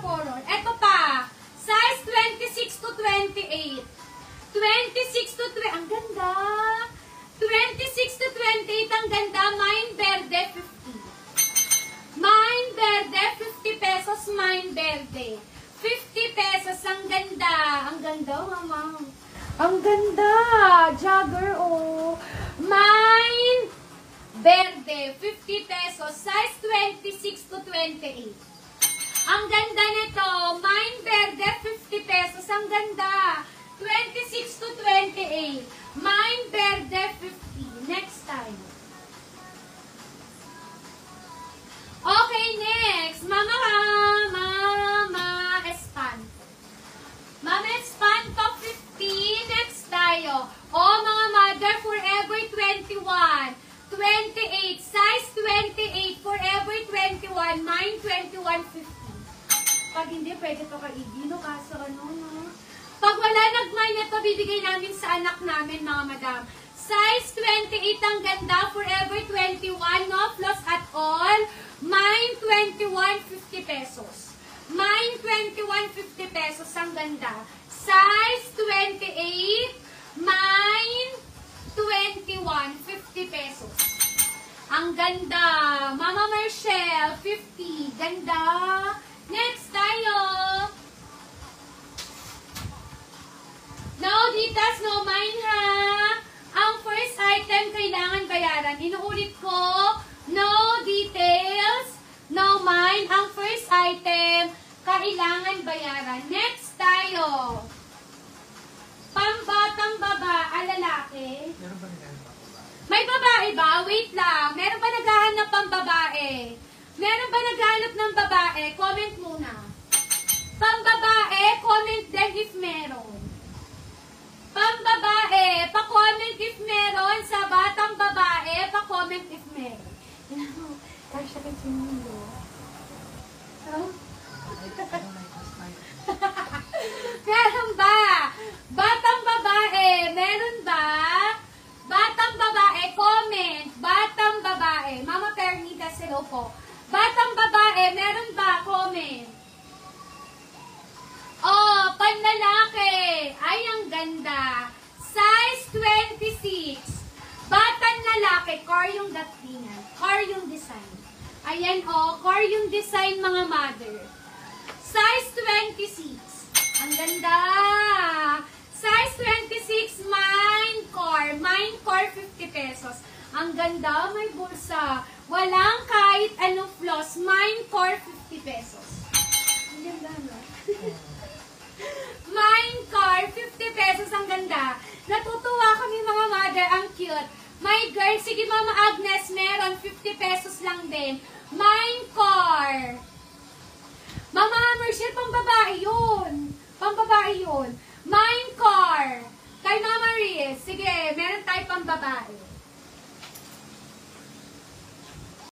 color. Ito pa. Size 26 to 28. 26 to 20. Ang ganda. 26 to 28. Ang ganda. Mine Verde 50. Mine Verde 50 pesos. Mine Verde 50 pesos. Ang ganda. Ang ganda, mama. Ang ganda. Jogger, oh. Mine Verde 50 pesos. Size 26 to 28. Ang ganda nito. Mine Verde 50 pesos. Ang ganda. 26 to 28. Mine Verde 50. Next time. Okay, next. Mama Espanto. Mama Espanto 50. Next tayo. Oh, mga mother, Forever 21. 28. Size 28. Forever 21. Mine 21.50. Pag hindi, pwede to kaibino. Kaso ano, no? Pag wala nag-mine ito, bibigay namin sa anak namin, mga madam. Size 28, ang ganda. Forever 21, no flaws at all. Mine 21.50 pesos. Mine 21.50 pesos, ang ganda. Size 28, mine 21.50 pesos. Ang ganda. Mama Marshall, 50. Ganda. Next tayo. No, ditas, no mine ha. Ang first item kailangan bayaran. Inuulit ko, no details, no mine. Ang first item kailangan bayaran. Next tayo. Pambatang lalaki. Meron ba naghahanap ako ba? May babae ba? Wait lang. Meron ba naghahanap pang babae? Meron ba naghahanap ng babae? Comment muna. Pambabae, comment din if meron. Pambabae, pa-comment if meron. Sa batang babae, pa-comment if meron. Kasha ka sinulo. Meron ba? Batang babae, meron ba? Batang babae, comment. Batang babae. Mama Pernita, hello po. Batang babae, meron ba? Comment. Oh, panlalaki. Ay, ang ganda. Size 26. Batang lalaki, core yung datingan. Core yung design. Ayan, oh, core yung design, mga mother. Size 26. Ang ganda. Size 26, mine core. Mine core, 50 pesos. Ang ganda, may bulsa. Walang kahit anong floss. Mine core, 50 pesos. Ang ganda, no? Mine core, 50 pesos. Ang ganda. Natutuwa kami, mga mother. Ang cute. My girl, sige Mama Agnes, meron 50 pesos lang din. Mine core. Mama Mershel, pambabae yun. Pambabae yun. Mine core. Kay Mama Riz. Sige, meron tayo pambabae.